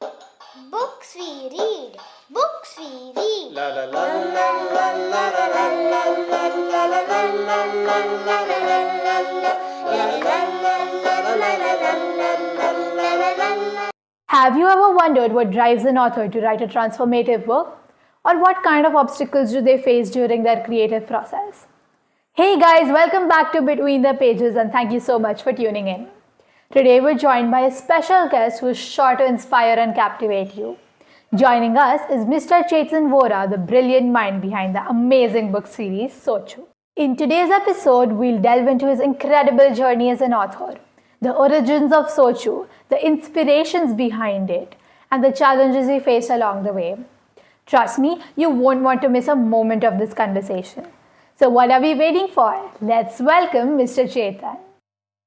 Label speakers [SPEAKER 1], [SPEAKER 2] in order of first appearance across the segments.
[SPEAKER 1] Books we read. Books we read. La la la la la la la la la la la la la la.
[SPEAKER 2] Have you ever wondered what drives an author to write a transformative book? Or what kind of obstacles do they face during their creative process? Hey guys, welcome back to Between the Pages and thank you so much for tuning in. Today we're joined by a special guest who's sure to inspire and captivate you. Joining us is Mr. Chetan Vohra, the brilliant mind behind the amazing book series Sochu. In today's episode, we'll delve into his incredible journey as an author, the origins of Sochu, the inspirations behind it, and the challenges he faced along the way. Trust me, you won't want to miss a moment of this conversation. So what are we waiting for? Let's welcome Mr. Chetan.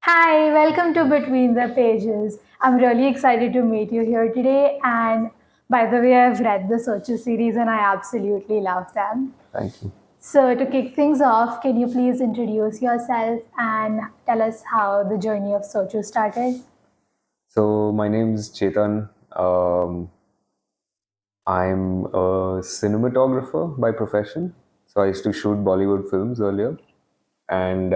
[SPEAKER 2] Hi, welcome to Between the Pages. I'm really excited to meet you here today. And by the way, I've read the Sochu series and I absolutely love them.
[SPEAKER 3] Thank you.
[SPEAKER 2] So, to kick things off, can you please introduce yourself and tell us how the journey of Sochu started?
[SPEAKER 3] So my name is Chetan. I'm a cinematographer by profession. So I used to shoot Bollywood films earlier. And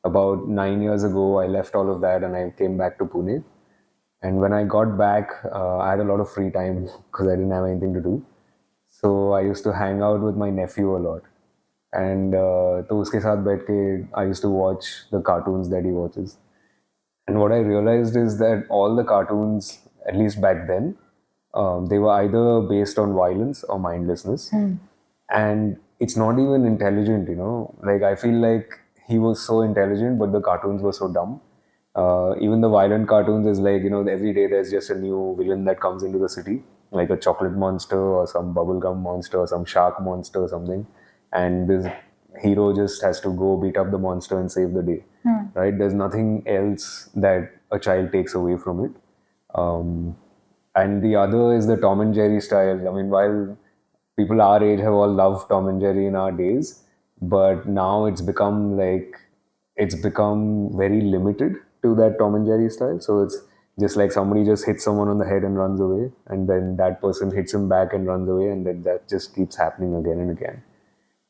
[SPEAKER 3] about 9 years ago, I left all of that and I came back to Pune. And when I got back, I had a lot of free time because I didn't have anything to do. So I used to hang out with my nephew a lot. And तो उसके साथ बैठ के I used to watch the cartoons that he watches. And what I realized is that all the cartoons, at least back then, they were either based on violence or mindlessness. And it's not even intelligent, you know. Like, I feel like he was so intelligent, but the cartoons were so dumb. Even the violent cartoons is like, you know, every day there's just a new villain that comes into the city, like a chocolate monster or some bubblegum monster or some shark monster or something. And this hero just has to go beat up the monster and save the day, right? There's nothing else that a child takes away from it. And the other is the Tom and Jerry style. I mean, while people our age have all loved Tom and Jerry in our days, but now it's become very limited to that Tom and Jerry style. So it's just like somebody just hits someone on the head and runs away, and then that person hits him back and runs away, and then that just keeps happening again and again.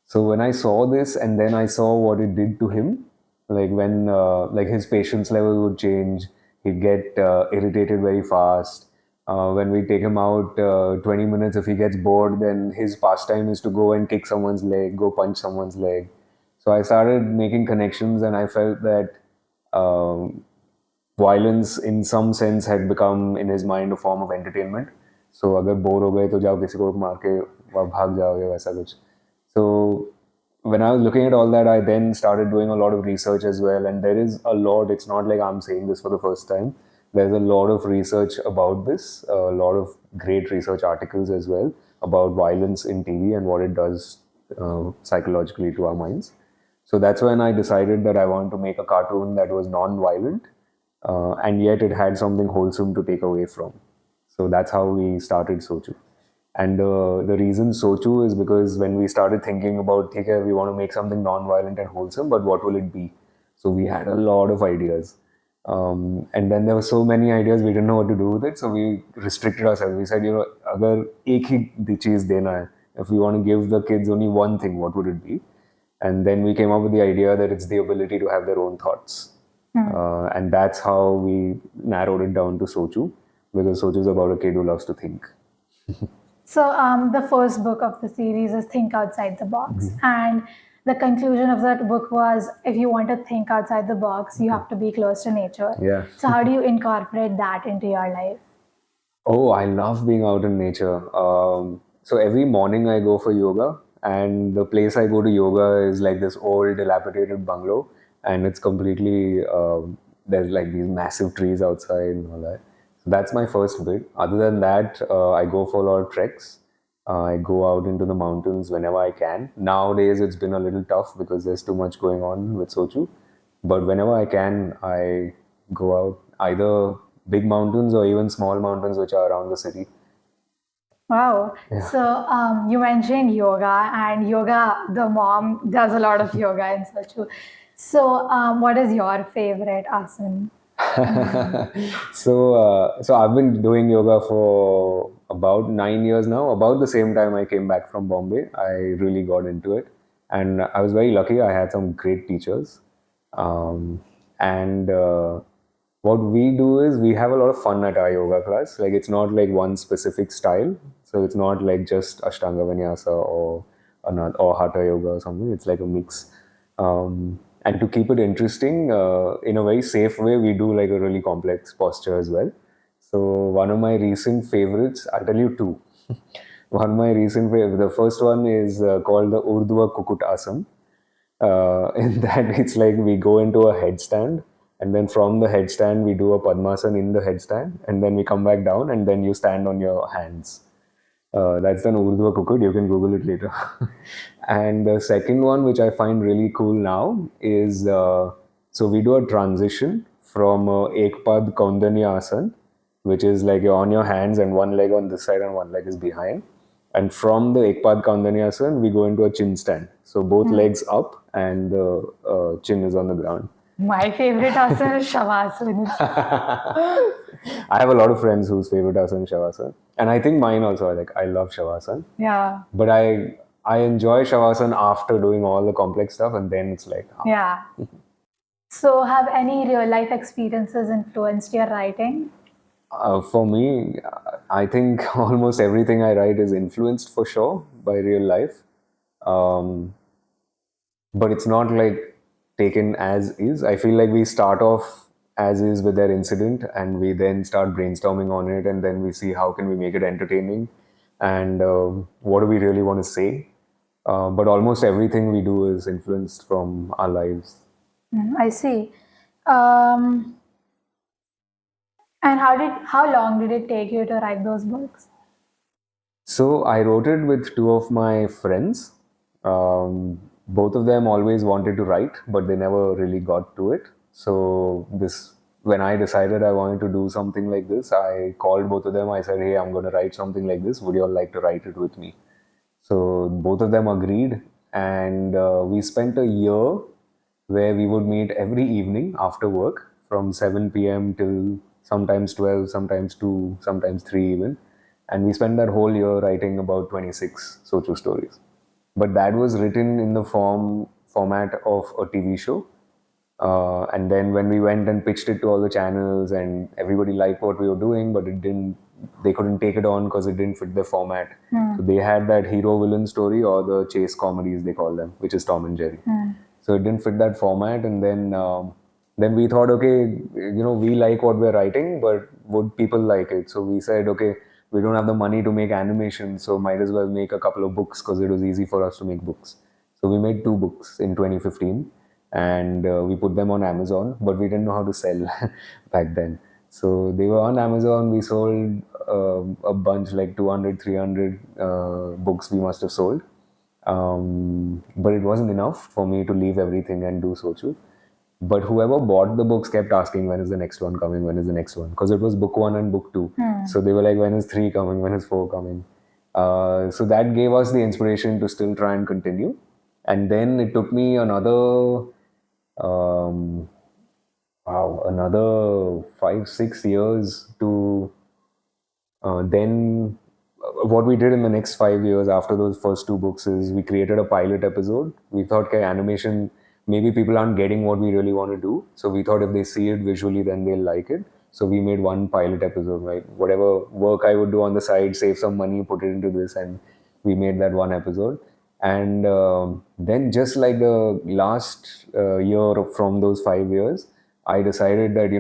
[SPEAKER 3] So when I saw this, and then I saw what it did to him, like when like his patience level would change, he'd get irritated very fast. When we take him out 20 minutes, if he gets bored, then his pastime is to go and kick someone's leg, go punch someone's leg. So I started making connections, and I felt that violence, in some sense, had become in his mind a form of entertainment. So अगर bore हो गए तो जाओ किसी को मार के भाग जाओ या वैसा कुछ. So when I was looking at all that, I then started doing a lot of research as well. And there is a lot, it's not like I'm saying this for the first time. There's a lot of research about this, a lot of great research articles as well about violence in TV and what it does psychologically to our minds. So that's when I decided that I want to make a cartoon that was non-violent and yet it had something wholesome to take away from. So that's how we started Sochu. And the reason Sochu is because when we started thinking about, okay, we want to make something non-violent and wholesome, but what will it be? So we had a lot of ideas. And then there were so many ideas, we didn't know what to do with it. So we restricted ourselves. We said, you know, agar ek hi cheez dena hai, if we want to give the kids only one thing, what would it be? And then we came up with the idea that it's the ability to have their own thoughts. And that's how we narrowed it down to Sochu, because Sochu is about a kid who loves to think.
[SPEAKER 2] So, the first book of the series is Think Outside the Box. And the conclusion of that book was if you want to think outside the box, you have to be close to nature.
[SPEAKER 3] Yeah.
[SPEAKER 2] So, how do you incorporate that into your life?
[SPEAKER 3] Oh, I love being out in nature. So every morning I go for yoga, and the place I go to yoga is like this old dilapidated bungalow, and it's completely there's like these massive trees outside and all that. So that's my first bit. Other than that, I go for a lot of treks. I go out into the mountains whenever I can. Nowadays, it's been a little tough because there's too much going on with Sochu. But whenever I can, I go out, either big mountains or even small mountains which are around the city.
[SPEAKER 2] Wow.
[SPEAKER 3] Yeah.
[SPEAKER 2] So you mentioned yoga, and yoga, the mom does a lot of yoga in Sochu. So what is your favorite asana?
[SPEAKER 3] So I've been doing yoga for about 9 years now. About the same time I came back from Bombay, I really got into it, and I was very lucky. I had some great teachers, and what we do is we have a lot of fun at our yoga class. Like it's not like one specific style, so it's not like just Ashtanga Vinyasa or another or Hatha Yoga or something. It's like a mix. And to keep it interesting, in a very safe way, we do like a really complex posture as well. So one of my recent favorites, I'll tell you two. One of my recent favorites, the first one is called the Urdhva Kukut Asana. In that it's like we go into a headstand, and then from the headstand we do a Padmasana in the headstand, and then we come back down, and then you stand on your hands. That's an Urdhva Kukut. You can Google it later. And the second one, which I find really cool now, is so we do a transition from Ekpad Kaundanya Asana, which is like you're on your hands and one leg on this side and one leg is behind. And from the Ekpad Kaundanya Asana, we go into a chin stand. So both legs up and the chin is on the ground.
[SPEAKER 2] My favorite asana is Shavasana.
[SPEAKER 3] I have a lot of friends whose favorite asana is Shavasana, and I think mine also. I love Shavasana,
[SPEAKER 2] Yeah.
[SPEAKER 3] but I enjoy Shavasana after doing all the complex stuff, and then it's like
[SPEAKER 2] Yeah. So, have any real life experiences influenced your writing?
[SPEAKER 3] for me, I think almost everything I write is influenced for sure by real life, um, but it's not like taken as is. I feel like we start off as is with their incident, and we then start brainstorming on it, and then we see how can we make it entertaining, and what do we really want to say. But almost everything we do is influenced from our lives.
[SPEAKER 2] I see. Um, and how long did it take you to write those books?
[SPEAKER 3] So I wrote it with two of my friends. Both of them always wanted to write, but they never really got to it. So when I decided I wanted to do something like this, I called both of them. I said, "Hey, I'm going to write something like this. Would you all like to write it with me?" So both of them agreed, and we spent a year where we would meet every evening after work from 7 p.m. till sometimes 12, sometimes 2, sometimes 3 even. And we spent that whole year writing about 26 Sochu stories. But that was written in the format of a TV show. And then when we went and pitched it to all the channels, and everybody liked what we were doing, but they couldn't take it on because it didn't fit the format. So they had that hero villain story or the chase comedies they call them, which is Tom and Jerry. So it didn't fit that format, and then we thought, okay, we like what we're writing, but would people like it? So we said, okay, we don't have the money to make animation, so might as well make a couple of books because it was easy for us to make books. So we made 2 books in 2015, and we put them on Amazon, but we didn't know how to sell back then. So they were on Amazon. We sold a bunch, like 200, 300 books we must have sold. But it wasn't enough for me to leave everything and do Sochu. But whoever bought the books kept asking, when is the next one coming? When is the next one? Because it was book 1 and book 2. So they were like, when is 3 coming? When is 4 coming? So that gave us the inspiration to still try and continue. And then it took me um, another 5, 6 years to then what we did in the next 5 years after those first 2 books is we created a pilot episode. We thought, okay, animation, maybe people aren't getting what we really want to do. So we thought if they see it visually, then they'll like it. So we made one pilot episode, right? Whatever work I would do on the side, save some money, put it into this, and we made that one episode. And then just like the last year from those 5 years, I decided that,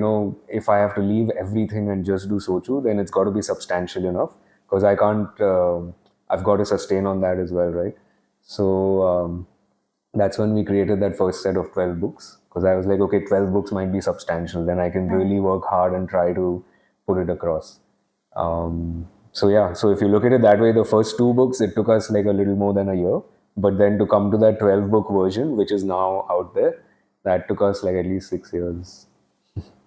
[SPEAKER 3] if I have to leave everything and just do Sochu, then it's got to be substantial enough because I can't, I've got to sustain on that as well, right? So that's when we created that first set of 12 books because I was like, okay, 12 books might be substantial. Then I can really work hard and try to put it across. So yeah, so if you look at it that way, the first 2 books, it took us like a little more than a year. But then to come to that 12-book version, which is now out there, that took us like at least 6 years.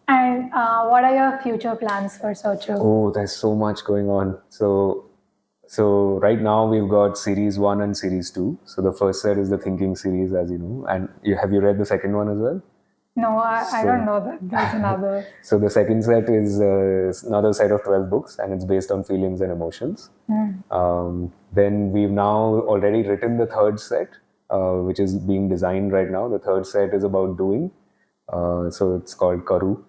[SPEAKER 2] And what are your future plans for Sochu?
[SPEAKER 3] Oh, there's so much going on. So right now we've got series 1 and series 2. So the first set is the thinking series, as you know. And have you read the second one as well?
[SPEAKER 2] No, I don't know that there's another.
[SPEAKER 3] So the second set is another set of 12 books, and it's based on feelings and emotions. Then we've now already written the third set, which is being designed right now. The third set is about doing. So it's called Karu.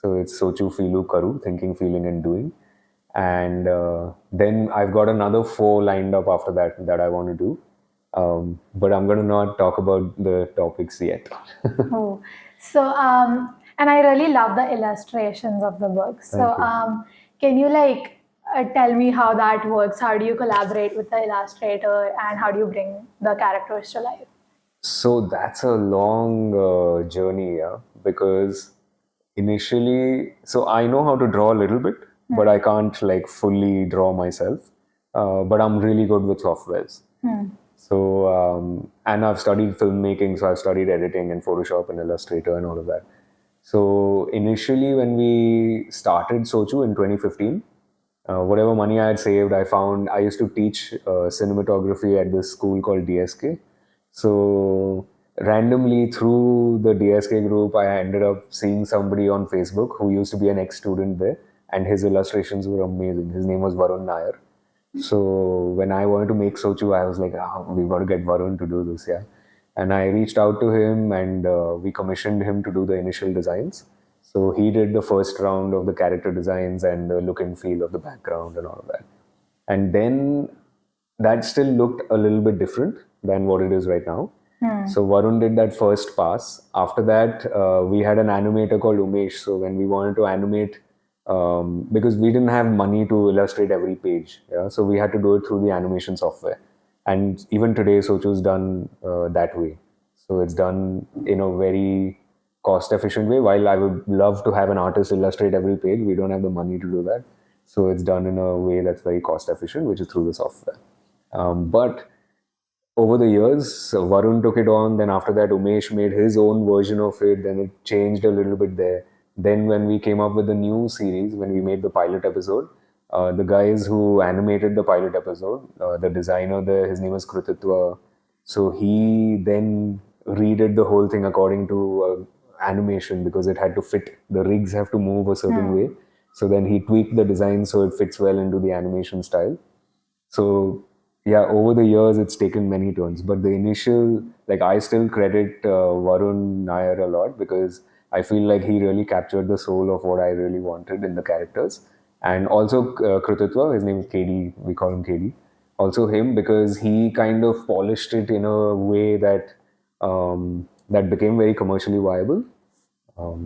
[SPEAKER 3] So it's Sochu, Filu, Karu, thinking, feeling, and doing. And then I've got another 4 lined up after that I want to do. But I'm going to not talk about the topics yet.
[SPEAKER 2] Oh, so and I really love the illustrations of the book. So
[SPEAKER 3] Thank you.
[SPEAKER 2] can you like tell me how that works? How do you collaborate with the illustrator, and how do you bring the characters to life?
[SPEAKER 3] So that's a long journey, yeah, because initially, so I know how to draw a little bit, but I can't like fully draw myself. But I'm really good with softwares. So, and I've studied filmmaking, so I've studied editing and Photoshop and Illustrator and all of that. So, initially, when we started Sochu in 2015, whatever money I had saved, I found I used to teach cinematography at this school called DSK. So, randomly through the DSK group, I ended up seeing somebody on Facebook who used to be an ex student there, and his illustrations were amazing. His name was Varun Nair. So when I wanted to make Sochu, I was like, we've got to get Varun to do this, yeah. And I reached out to him, and we commissioned him to do the initial designs. So he did the first round of the character designs and the look and feel of the background and all of that. And then that still looked a little bit different than what it is right now. So Varun did that first pass. After that, we had an animator called Umesh. So when we wanted to animate, because we didn't have money to illustrate every page, yeah, so we had to do it through the animation software. And even today, Sochu is done that way. So it's done in a very cost-efficient way. While I would love to have an artist illustrate every page, we don't have the money to do that. So it's done in a way that's very cost-efficient, which is through the software. But over the years, Varun took it on. Then after that, Umesh made his own version of it. Then it changed a little bit there. Then when we came up with the new series, when we made the pilot episode, the guys who animated the pilot episode, the designer there, his name is Krutitwa. So he then redid the whole thing according to animation because it had to fit. The rigs have to move a certain way. So then he tweaked the design so it fits well into the animation style. So yeah, over the years it's taken many turns, but the initial, like I still credit Varun Nair a lot because I feel like he really captured the soul of what I really wanted in the characters. And also Krutitwa, his name is KD, we call him KD. Also him because he kind of polished it in a way that that became very commercially viable.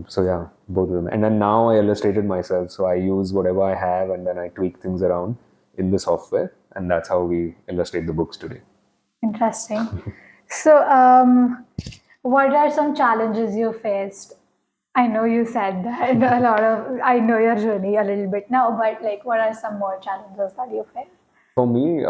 [SPEAKER 3] So yeah, both of them. And then now I illustrated myself. So I use whatever I have and then I tweak things around in the software. And that's how we illustrate the books today.
[SPEAKER 2] Interesting. So, what are some challenges you faced? I know you said that a lot of, I know your journey a little bit now, but like, what are some more challenges that you faced?
[SPEAKER 3] For me,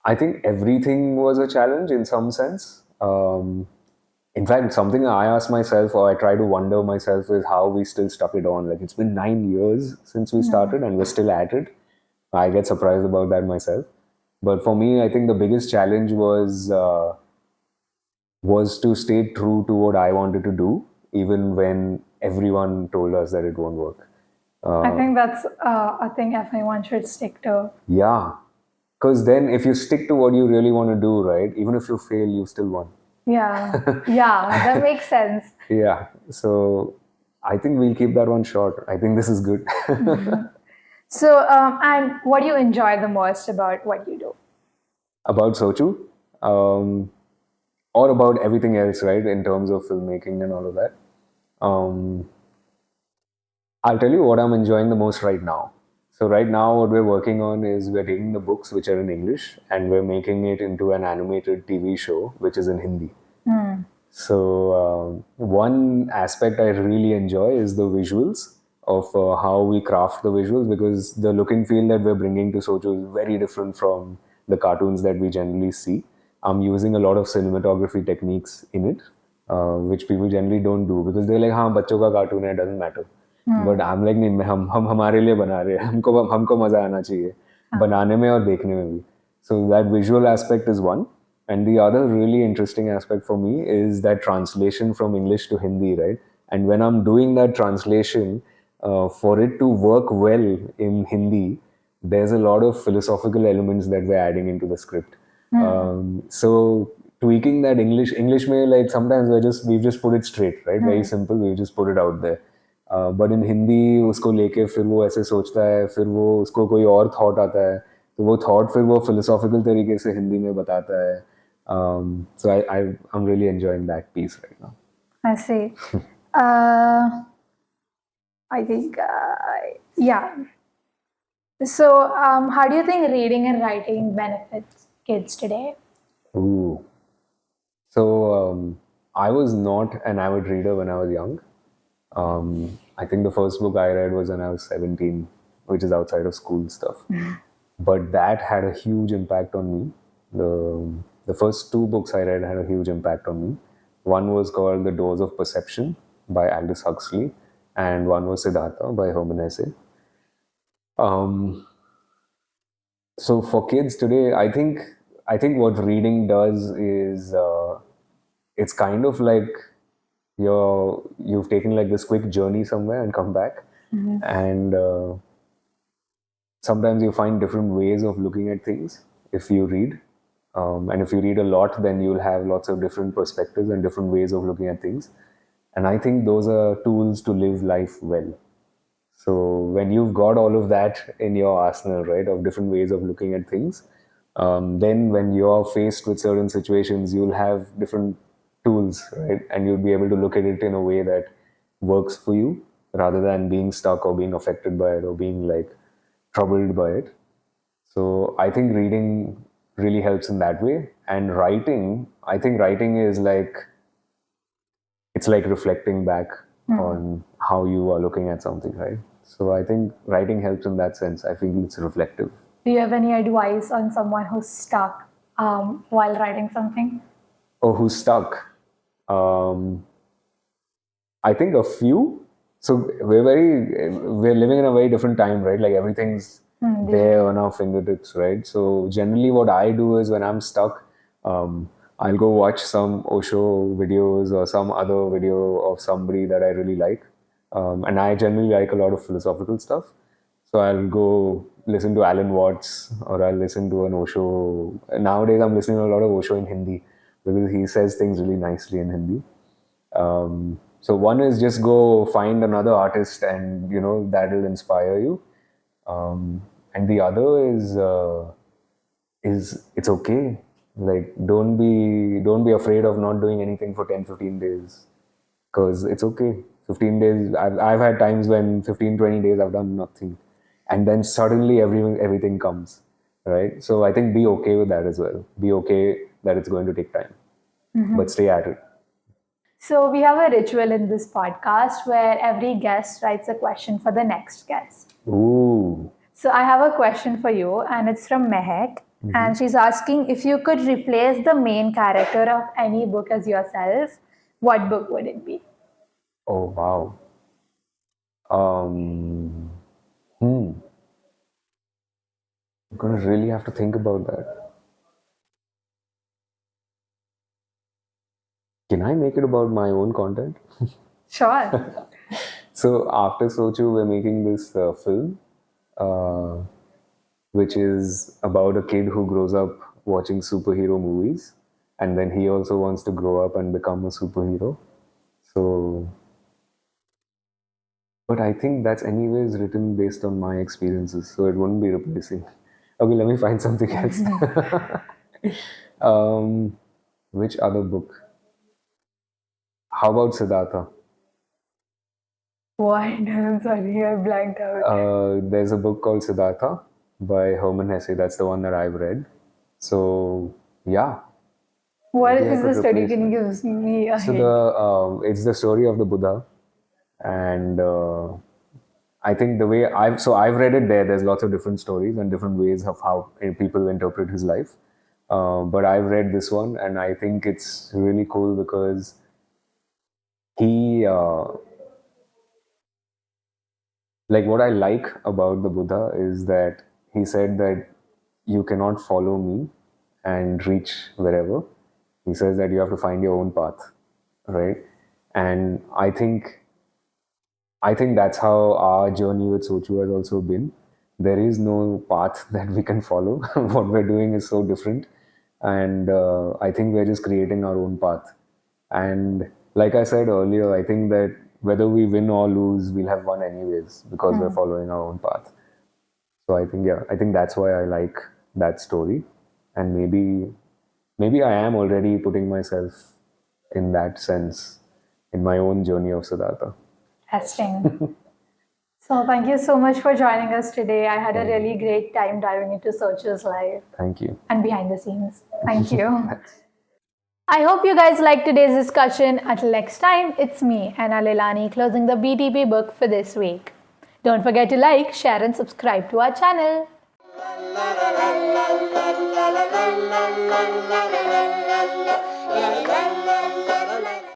[SPEAKER 3] I think everything was a challenge in some sense. In fact, something I ask myself or I try to wonder myself is how we still stuck it on. Like it's been 9 years since we started and we're still at it. I get surprised about that myself. But for me, I think the biggest challenge was to stay true to what I wanted to do, even when everyone told us that it won't work.
[SPEAKER 2] I think that's a thing everyone should stick to.
[SPEAKER 3] Yeah, because then if you stick to what you really want to do, right, even if you fail, you still won.
[SPEAKER 2] Yeah, yeah, that makes sense.
[SPEAKER 3] Yeah, so I think we'll keep that one short. I think this is good.
[SPEAKER 2] So, and what do you enjoy the most about what you do?
[SPEAKER 3] About Sochu, um, or about everything else, right, in terms of filmmaking and all of that. Um, I'll tell you what I'm enjoying the most right now. So right now, what we're working on is we're taking the books which are in English and we're making it into an animated TV show which is in Hindi. So one aspect I really enjoy is the visuals of how we craft the visuals because the look and feel that we're bringing to Sochu is very different from the cartoons that we generally see. I'm using a lot of cinematography techniques in it, which people generally don't do because they're like, हाँ बच्चों का cartoon है, it doesn't matter. But I'm like नहीं हम हमारे लिए बना रहे हैं हमको मजा आना चाहिए बनाने में और देखने में भी. So that visual aspect is one. And the other really interesting aspect for me is that translation from English to Hindi, right? And when I'm doing that translation, for it to work well in Hindi, there's a lot of philosophical elements that we're adding into the script. So tweaking that English may, like, sometimes we've just put it straight, right? Very simple. We just put it out there. But in Hindi उसको लेके फिर वो ऐसे सोचता है, फिर वो उसको कोई और थॉट आता है, तो वो थॉट फिर वो फिलोसॉफिकल तरीके से हिंदी में बताता है. So I'm really enjoying that piece right now.
[SPEAKER 2] I see. I think, yeah. So, how do you think reading and writing benefits kids today?
[SPEAKER 3] Ooh. So I was not an avid reader when I was young. I think the first book I read was when I was 17, which is outside of school stuff. But that had a huge impact on me. The first two books I read had a huge impact on me. One was called The Doors of Perception by Aldous Huxley, and one was Siddhartha by Hermann Hesse. So for kids today, I think what reading does is it's kind of like you've taken like this quick journey somewhere and come back, and sometimes you find different ways of looking at things if you read. And if you read a lot, then you'll have lots of different perspectives and different ways of looking at things. And I think those are tools to live life well. So when you've got all of that in your arsenal, right, of different ways of looking at things, then when you're faced with certain situations, you'll have different tools, right, and you'll be able to look at it in a way that works for you rather than being stuck or being affected by it or being like troubled by it. So I think reading really helps in that way. And writing, I think writing is like, it's like reflecting back on how you are looking at something, right? So I think writing helps in that sense. I feel it's reflective.
[SPEAKER 2] Do you have any advice on someone who's stuck while writing something?
[SPEAKER 3] Oh, who's stuck? I think a few. So we're living in a very different time, right? Like everything's there on our fingertips, right? So generally what I do is when I'm stuck, I'll go watch some Osho videos or some other video of somebody that I really like. And I generally like a lot of philosophical stuff. So I'll go listen to Alan Watts or I'll listen to an Osho. Nowadays I'm listening to a lot of Osho in Hindi because he says things really nicely in Hindi. So one is just go find another artist and that'll inspire you. And the other is it's okay. Like don't be afraid of not doing anything for 10-15 days, because it's okay. 15 days, I've had times when 15-20 days I've done nothing, and then suddenly everything comes, right? So I think be okay with that as well. Be okay that it's going to take time, but stay at it.
[SPEAKER 2] So we have a ritual in this podcast where every guest writes a question for the next guest.
[SPEAKER 3] Ooh.
[SPEAKER 2] So I have a question for you, and it's from Mehak. And she's asking, if you could replace the main character of any book as yourself, what book would it be?
[SPEAKER 3] Oh, wow. I'm gonna really have to think about that. Can I make it about my own content?
[SPEAKER 2] Sure.
[SPEAKER 3] So after Sochu, we're making this film, uh, which is about a kid who grows up watching superhero movies, and then he also wants to grow up and become a superhero. So, but I think that's anyways written based on my experiences, so it wouldn't be replacing. Okay, let me find something else. Which other book? How about Siddhartha?
[SPEAKER 2] What? I'm sorry, I blanked out.
[SPEAKER 3] There's a book called Siddhartha by Hermann Hesse. That's the one that I've read. So yeah.
[SPEAKER 2] What
[SPEAKER 3] Maybe I
[SPEAKER 2] is the
[SPEAKER 3] could
[SPEAKER 2] study?
[SPEAKER 3] replace
[SPEAKER 2] Can you
[SPEAKER 3] that.
[SPEAKER 2] give me a
[SPEAKER 3] So
[SPEAKER 2] hint?
[SPEAKER 3] it's the story of the Buddha, and I think the way I've read it there. There's lots of different stories and different ways of how people interpret his life. But I've read this one, and I think it's really cool because he like what I like about the Buddha is that he said that you cannot follow me and reach wherever. He says that you have to find your own path, right? And I think that's how our journey with Sochu has also been. There is no path that we can follow. What we're doing is so different, and I think we're just creating our own path. And like I said earlier, I think that whether we win or lose, we'll have won anyways because we're following our own path. So I think that's why I like that story, and maybe I am already putting myself in that sense in my own journey of Siddhartha.
[SPEAKER 2] Interesting. So thank you so much for joining us today. I had a really great time diving into Sochu's life
[SPEAKER 3] Thank you.
[SPEAKER 2] and behind the scenes. Thank you. I hope you guys liked today's discussion. Until next time, it's me, Anna Leilani, closing the BTP book for this week. Don't forget to like, share, and subscribe to our channel.
[SPEAKER 1] La la la la la la la la la la la la la la la la la la.